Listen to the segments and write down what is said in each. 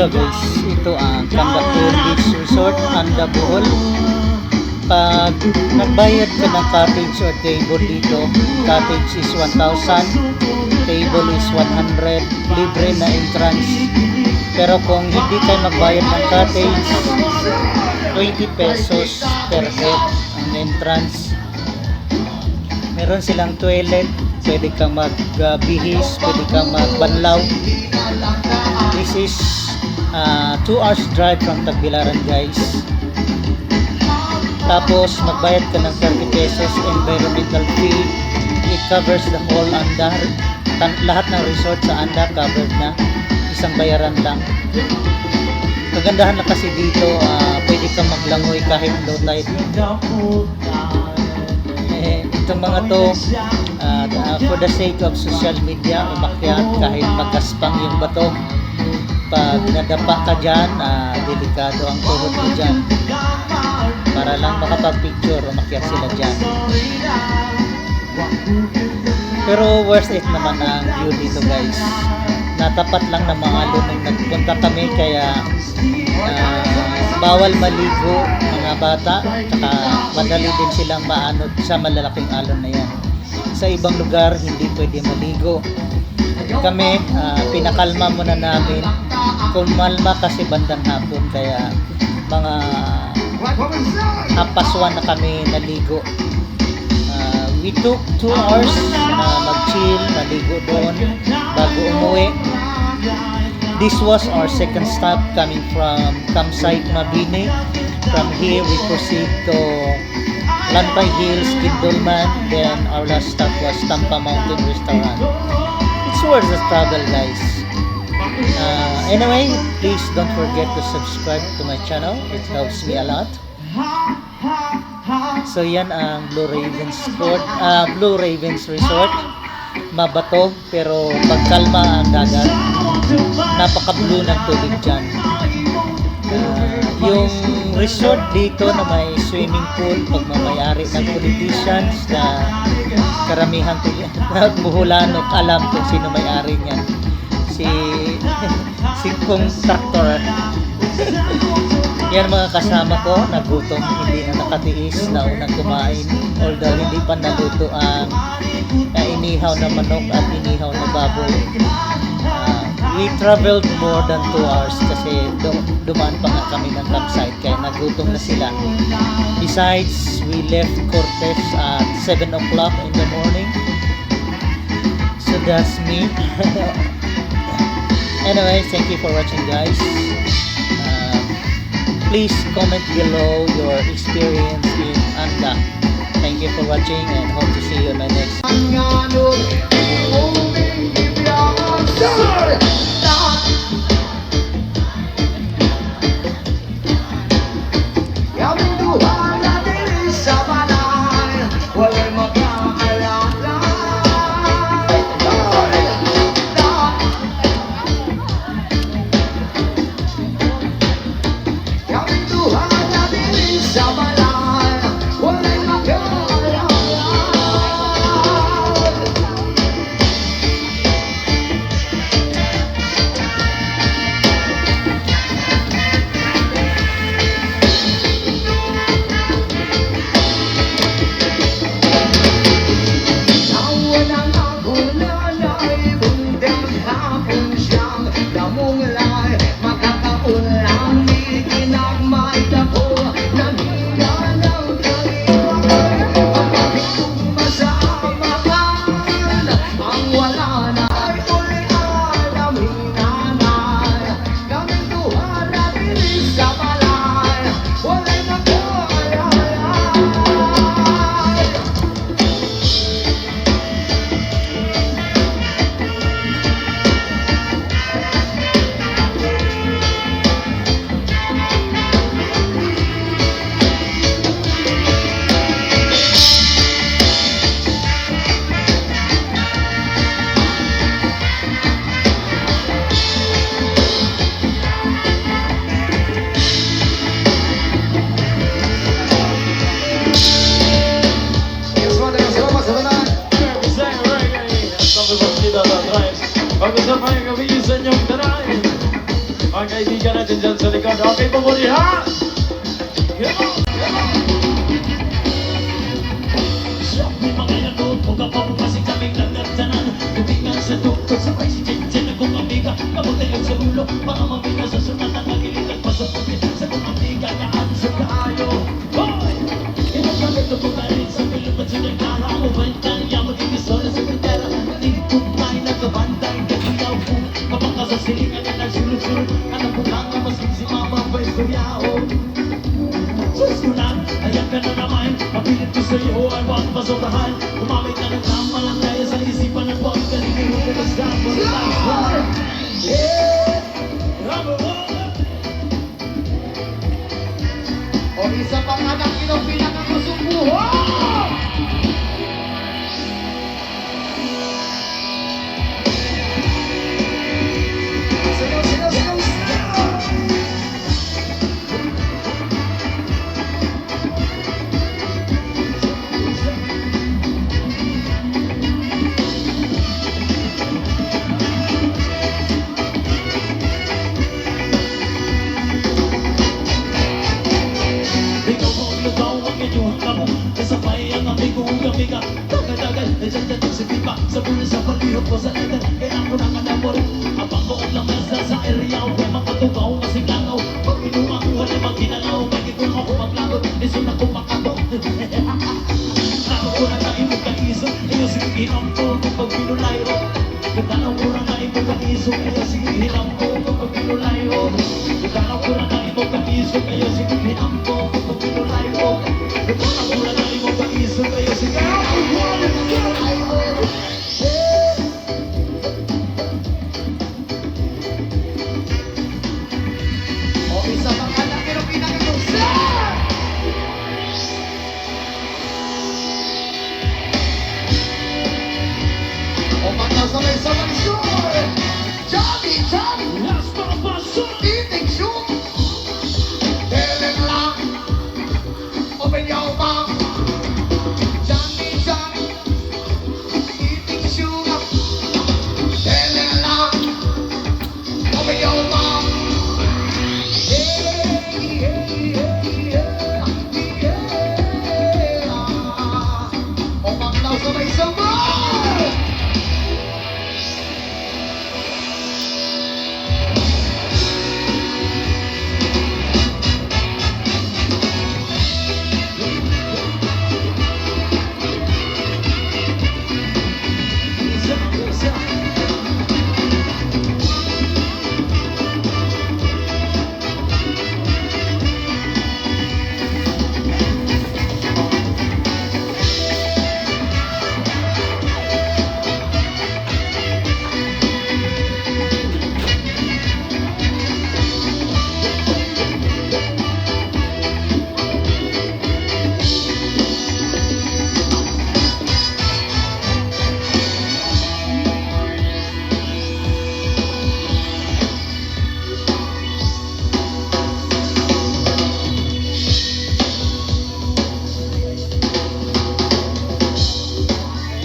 guys, ito ang Kandapur Beach Resort, Anda, Bohol. Pag nagbayad ka ng cottage or table dito, cottage is 1,000, table is 100, libre na entrance. Pero kung hindi kayo magbayad ng cottage, 20 pesos per head ang entrance. Meron silang toilet, pwede kang magbihis, pwede kang magbanlaw. This is 2 hours drive from Tagbilaran, guys. Tapos magbayad ka ng 30 pesos environmental fee. It covers the whole Anda. Lahat ng resort sa Anda covered na, isang bayaran lang. Kagandahan na kasi dito, pwede kang maglangoy kahit low tide. Itong mga to, for the sake of social media, umakyat kahit magkaspang yung bato. Pag nadapa ka dyan, delikado ang tuhod mo dyan. Para lang makapag-picture, umakyat sila dyan. Pero worth it naman ang view dito, guys. Natapat lang ng mga alon nung nagpunta kami, kaya bawal maligo mga bata, saka madali din silang maanod sa malalaking alon na yan. Sa ibang lugar hindi pwede maligo. Kami pinakalma muna namin, kumalma kasi bandang hapon, kaya mga 1:30 na kami naligo. We took 2 hours na mag-chill, maligo doon bago umuwi. This was our second stop coming from campsite Mabini. From here we proceed to Lantay Hills, Kidulman. Then our last stop was Tampa Mountain Restaurant. It's worth the travel, guys. Anyway, please don't forget to subscribe to my channel. It helps me a lot. So yan ang Blue Ravens Resort. Mabato pero pagkalma ang dagat, napaka-blue ng tubig dyan. Yung resort dito na may swimming pool, pagmamayari ng politicians na karamihan Buholano, alam kung sino may-ari niyan. Si Contractor. Yan mga kasama ko, nagutom, hindi na nakatiis, na unang kumain. Although hindi pa naluto ang inihaw na manok at inihaw na baboy. We traveled more than 2 hours kasi dumaan pa nga kami ng campsite, kaya nagutom na sila. Besides, we left Cortez at 7 o'clock in the morning. So that's me. Anyway, thank you for watching, guys. Please comment below your experience in Anda. Thank you for watching and hope to see you in my next video. Pag-usapan kami sa inyong darain. Mga kaibigan natin dyan sa likod. Okay, pamulihan! Come on! Come on! May mga yanod, huwag pa pumasik kaming nagdagdanan. Tumingan sa doktor, sabay si Jensen na kong amiga. Kabutayan sa ulo, mga mamiga sa sunatan. Nagilitan pa sa pupit, sa kong amiga naan sa kayo. Hoy! Inang kami ito po rin sa pilot at sinagkara. Mabantang niya mag-igisol na sa pintera. Tingin kumpay, nagkabantay, nagkiyaw po. Kapag sa silingan na nagsulog-sulog. Anak ko lang na mas si mama pa istoryao. Sus ko lang, ayan ka na naman. Mapilit ko sa'yo ay huwag masobrahan. Umamit na ng tama lang kaya sa isipan ng huwag galing mo ka sa mo na tayo. Yeah! Ramon! O isa pang anak ng pinakakusubuhan! Sayaw, sayaw, sayaw, sayaw! Ikaw mo lugaw ang inyong kamo. Kasabay ang amigo ang amiga. Dagal-dagal, nandiyan-diyan si Pipa. Sa bulan sa palihog ko sa legal. Kailangan ko nang anamor. Abang noon lang nasa sa area. Huwag makatugaw kasi langaw. Pag pinuha ko wala magkinalaw. Pagki kung ako maglagot, iso na kung makato. Ako ko na na imong kaiso. Iyo sige hinam ko kung pag pinulay ko. Kutanaw ko na na imong kaiso. Iyo sige hinam ko kung pag pinulay ko. Kutanaw ko na na imong kaiso. Iyo sige hinam ko kung pag pinulay ko. Kutanaw ko na na imong kaiso. Iyo sige hinam ko kung pag pinulay ko. O isa pang anak pero pinakagusya! O magkasabay-sabay sure! Johnny, Johnny! Last para pasok! Eating shoe! Telling lang! Open your mouth! Johnny, Johnny! Eating shoe! Telling lang! Open your mouth! Hey, hey, hey, yeah! Yeah! O magkasabay-sabay!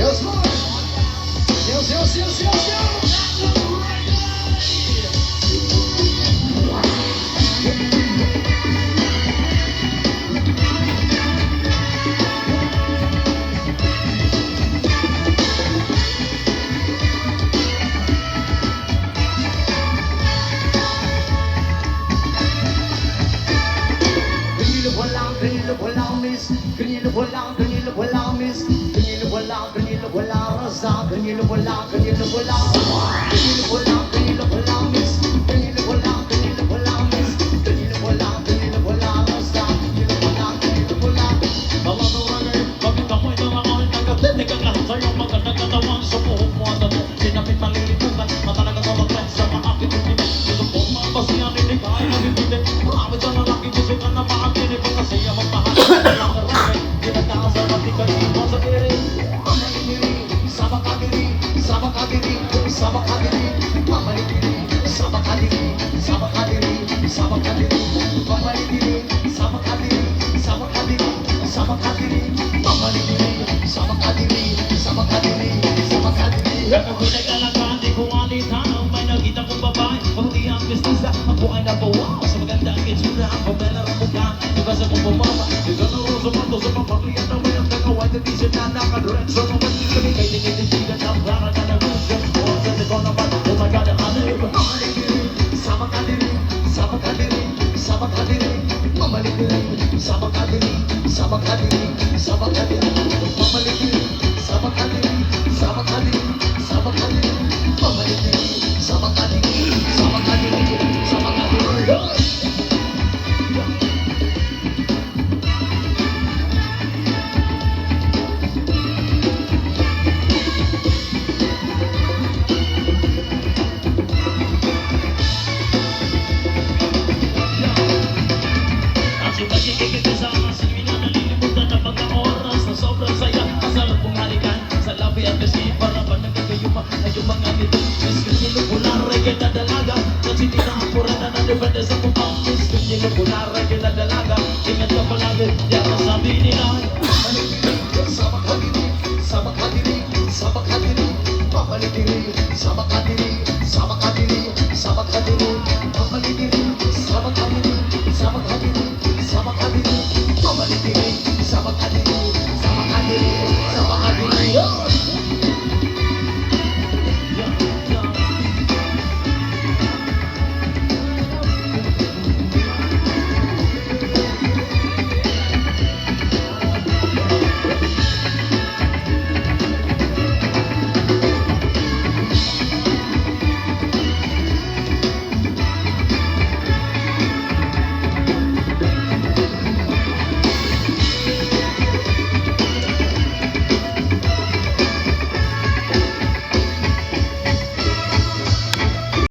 Yes, Lord. Yes, yes, yes, yes, yes. Ganilo walang miss, ganilo walang miss, ganilo walang rasa, ganilo walang miss, ganilo walang miss, ganilo walang rasa, ganilo walang. Mga barangay, bakit ako'y nangangal nagkatinig ang lahat sa'yo mga nagkatawang sa buhok mo at ano, sinapit malilimutan, matalaga sa maglan sa mga kititinig, gusto ko mabasihan, hindi kaya nabibigay, marami sa lalaki gusto ka na makakinig, kasi ang magmahal, walang karangay, ginagawa sa matikay, sa diri, mamalidiri, sama kadiri, sama kadiri, sama kadiri, mamalidiri, sama kadiri, sama kadiri, sama kadiri, mamalidiri, sama kadiri, sama kadiri, sama kadiri, mamalidiri, sama kadiri, sama kadiri, sama kadiri. Ako pinag-alagaan, di ko alita, may nakita kong babae, pati ang pistisa, ako Di ka na rin sapatos sa papakliyan na may ang white na t-shirt na nakaduretso naman. Kami kay tinitigan ng para ka na reason. O sa ko naman, oh my God, ang alib. Sama ka diri, sama ka diri, sama ka diri. Mamalik diri, sama ka diri, sama ka diri, sama ka diri. Mamalik diri, sama ka diri, sama ka diri, sama ka diri. Mamalik diri, sama ka diri, sama ka diri, sama ka diri. Ang sumagiging kasama sa mina, nalilimutan na mga oras na sobrang saya. Masarap kong halikan sa labi at kasi para ba nagkakayuma ay yung mga nito. Miss kong nilupularay kay nadalaga, kasi tinakapura na na-depende sa mukha. Miss kong nilupularay kay nadalaga, ingat ka palagi, yan ang sabi nila. Sama ka diri, sama ka diri, sama ka diri, sama ka diri, sama ka diri.